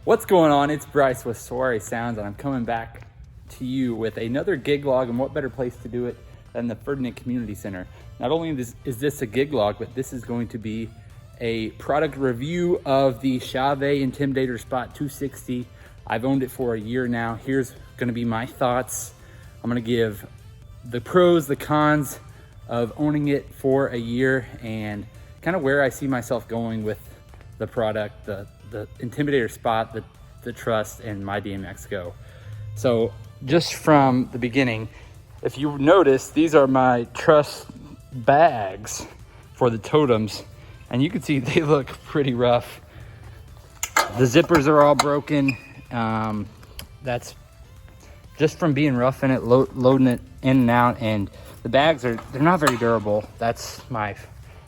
What's going on? It's Bryce with Soiree Sounds, and I'm coming back to you with another gig log, and what better place to do it than the Ferdinand Community Center. Not only is this a gig log, but this is going to be a product review of the Chauvet Intimidator Spot 260. I've owned it for a year now. Here's gonna be my thoughts. I'm gonna give the pros, the cons of owning it for a year, and kind of where I see myself going with the product, the Intimidator Spot, the Trussut, and MyDMXGo. So just from the beginning, if you notice, these are my Trussut bags for the totems, and you can see they look pretty rough. The zippers are all broken. That's just from being rough in it, loading it in and out, and the bags they're not very durable. That's my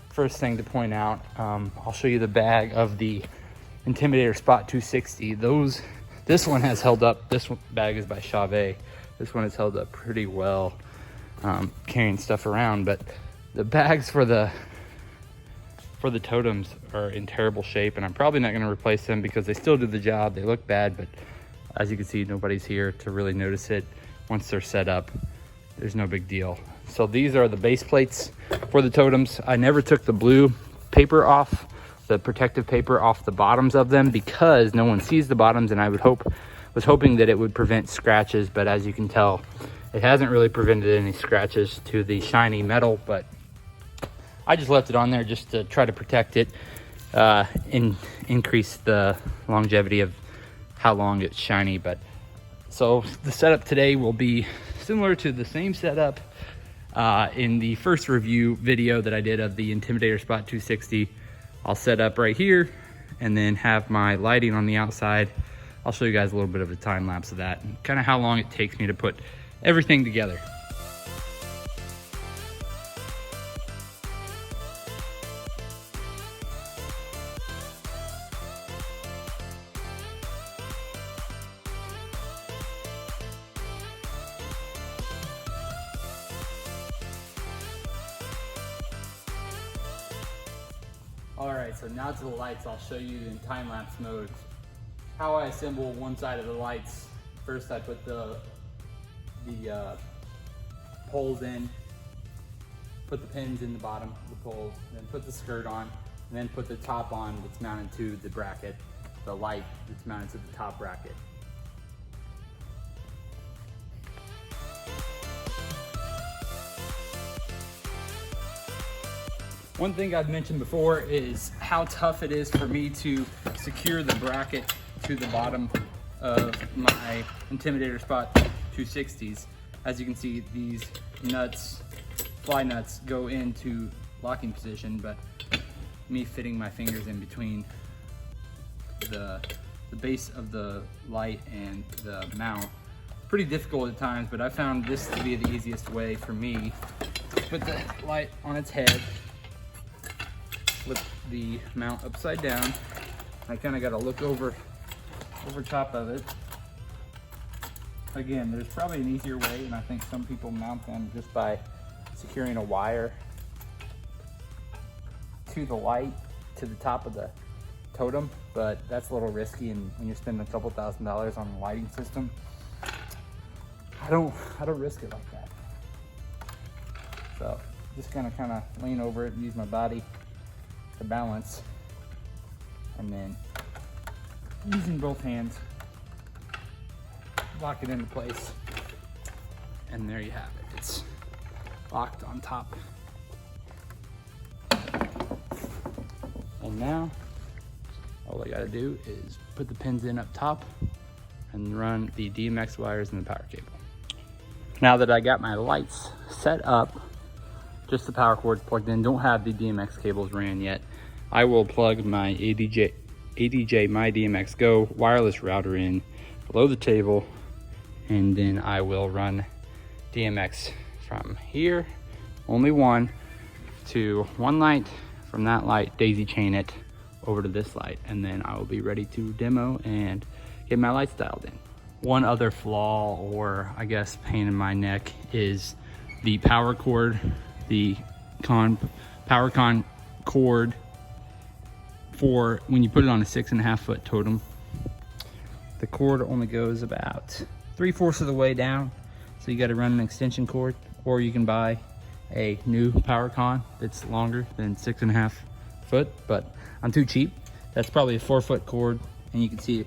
first thing to point out. I'll show you the bag of the Intimidator Spot 260. This one has held up. This bag is by Chauvet. This one has held up pretty well, carrying stuff around, but the bags for the totems are in terrible shape, and I'm probably not going to replace them because they still do the job. They look bad, but as you can see, nobody's here to really notice it. Once they're set up, there's no big deal. So these are the base plates for the totems. I never took the blue paper off, the protective paper off the bottoms of them, because no one sees the bottoms, and I was hoping that it would prevent scratches, but as you can tell, it hasn't really prevented any scratches to the shiny metal. But I just left it on there just to try to protect it, and increase the longevity of how long it's shiny. But so the setup today will be similar to the same setup in the first review video that I did of the Intimidator Spot 260. I'll set up right here and then have my lighting on the outside. I'll show you guys a little bit of a time lapse of that and kind of how long it takes me to put everything together. All right, so now to the lights. I'll show you in time-lapse mode how I assemble one side of the lights. First, I put the poles in, put the pins in the bottom of the poles, then put the skirt on, and then put the top on that's mounted to the bracket, the light that's mounted to the top bracket. One thing I've mentioned before is how tough it is for me to secure the bracket to the bottom of my Intimidator Spot 260s. As you can see, these nuts, fly nuts, go into locking position, but me fitting my fingers in between the base of the light and the mount, pretty difficult at times, but I found this to be the easiest way for me. Put the light on its head, flip the mount upside down. I kind of got to look over top of it. Again, there's probably an easier way, and I think some people mount them just by securing a wire to the light to the top of the totem, but that's a little risky, and when you're spending a couple $1,000s on a lighting system, I don't risk it like that. So just kind of lean over it and use my body to balance, and then using both hands, lock it into place, and there you have it. It's locked on top. And now all I gotta do is put the pins in up top and run the DMX wires and the power cable. Now that I got my lights set up, just the power cords plugged in, don't have the DMX cables ran yet, I will plug my ADJ MyDMXGo wireless router in below the table, and then I will run DMX from here, only one, to one light. From that light, daisy chain it over to this light, and then I will be ready to demo and get my lights dialed in. One other flaw, or I guess pain in my neck, is the power cord, the power cord for when you put it on a 6.5 foot totem. the cord only goes about 3/4 of the way down. So you got to run an extension cord, or you can buy a new power con that's longer than 6.5 foot, but I'm too cheap. That's probably a 4-foot cord, and you can see it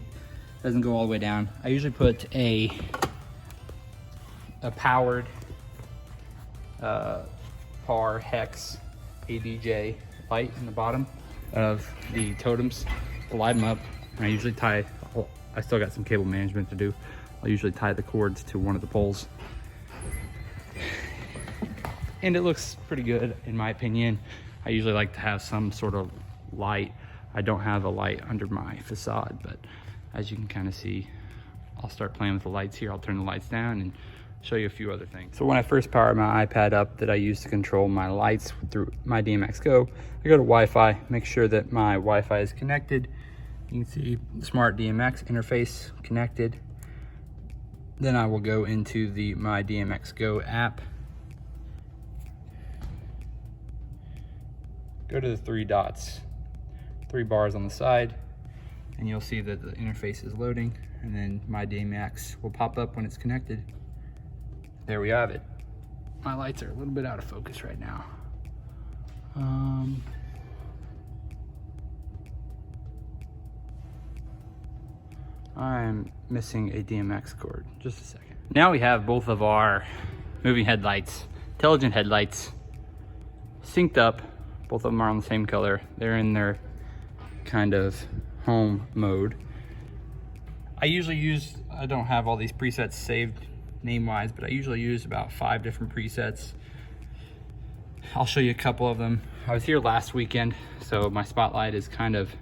doesn't go all the way down. I usually put a powered par hex ADJ light in the bottom of the totems to light them up. And I usually tie, I still got some cable management to do. I'll usually tie the cords to one of the poles. And it looks pretty good in my opinion. I usually like to have some sort of light. I don't have a light under my facade, but as you can kind of see, I'll start playing with the lights here. I'll turn the lights down and show you a few other things. So when I first power my iPad up that I use to control my lights through MyDMXGo, I go to Wi-Fi, make sure that my Wi-Fi is connected. You can see the smart DMX interface connected. Then I will go into the MyDMXGo app. Go to the 3 dots, 3 bars on the side, and you'll see that the interface is loading, and then MyDMX will pop up when it's connected. There we have it. My lights are a little bit out of focus right now. I'm missing a DMX cord. Just a second. Now we have both of our moving headlights, intelligent headlights, synced up. Both of them are on the same color. They're in their kind of home mode. I don't have all these presets saved name-wise, but I usually use about 5 different presets. I'll show you a couple of them. I was here last weekend, so my spotlight is kind of,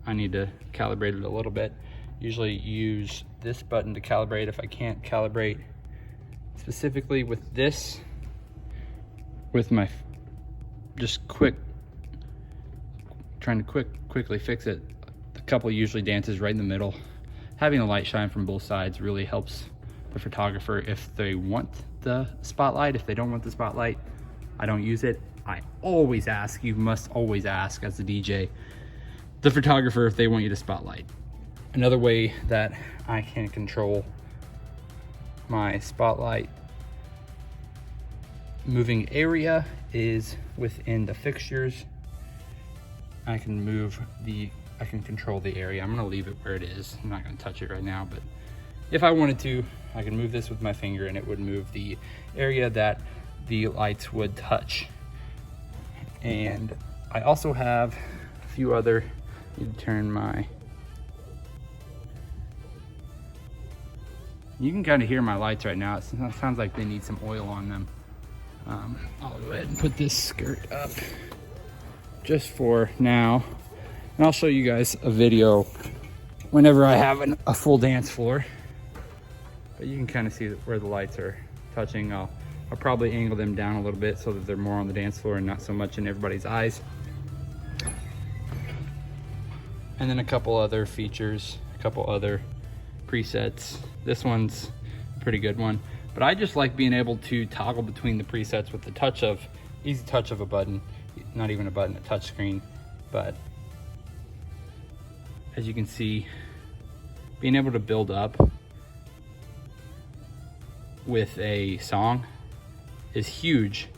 I need to calibrate it a little bit. Usually use this button to calibrate if I can't calibrate specifically with this, with my trying to quickly fix it. The couple usually dances right in the middle. Having a light shine from both sides really helps the photographer if they want the spotlight. If they don't want the spotlight, I don't use it. I always ask, you must always ask as a DJ, the photographer if they want you to spotlight. Another way that I can control my spotlight moving area is within the fixtures. I can control the area. I'm gonna leave it where it is. I'm not gonna touch it right now, but if I wanted to, I can move this with my finger and it would move the area that the lights would touch. And I also have a few other, you can kind of hear my lights right now. It sounds like they need some oil on them. I'll go ahead and put this skirt up just for now. And I'll show you guys a video whenever I have a full dance floor. But you can kind of see where the lights are touching. I'll probably angle them down a little bit so that they're more on the dance floor and not so much in everybody's eyes. And then a couple other features, a couple other presets. This one's a pretty good one. But I just like being able to toggle between the presets with the easy touch of a button. Not even a button, a touch screen. But as you can see, being able to build up with a song is huge.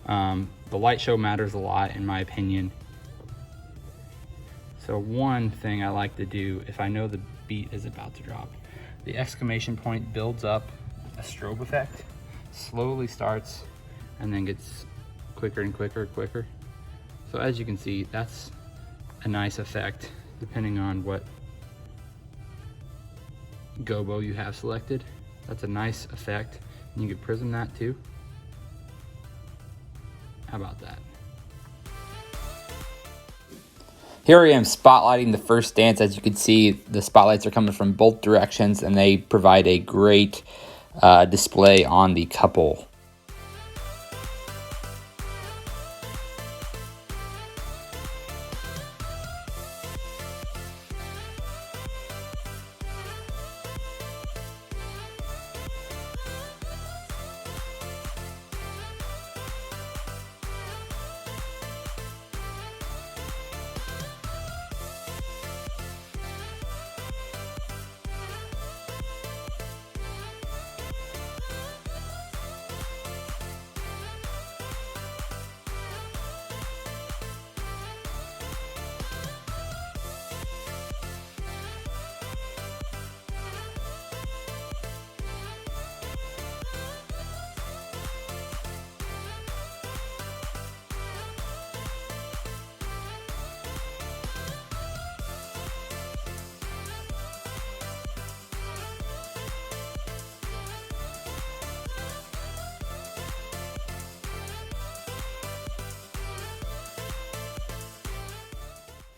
The light show matters a lot in my opinion. So one thing I like to do if I know the beat is about to drop, the exclamation point builds up a strobe effect, slowly starts and then gets quicker and quicker. So as you can see, that's a nice effect depending on what gobo you have selected. That's a nice effect. And you can prism that too. How about that? Here I am spotlighting the first dance. As you can see, the spotlights are coming from both directions and they provide a great display on the couple.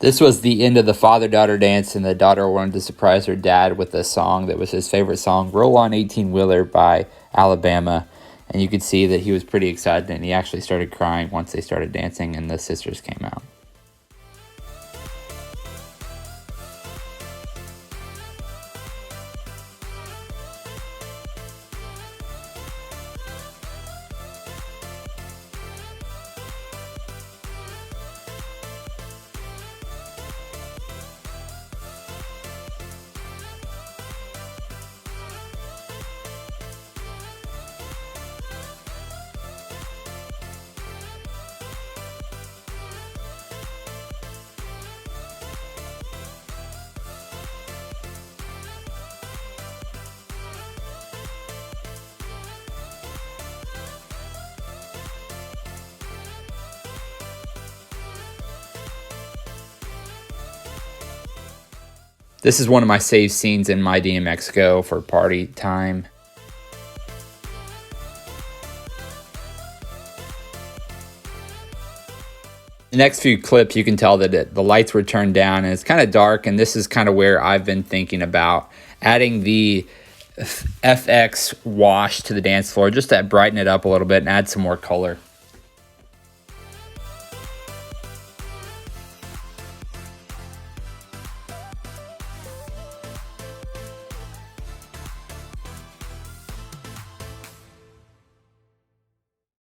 This was the end of the father-daughter dance, and the daughter wanted to surprise her dad with a song that was his favorite song, Roll On 18-Wheeler by Alabama. And you could see that he was pretty excited, and he actually started crying once they started dancing and the sisters came out. This is one of my saved scenes in MyDMXGo for party time. The next few clips, you can tell that the lights were turned down and it's kind of dark, and this is kind of where I've been thinking about adding the FX wash to the dance floor just to brighten it up a little bit and add some more color.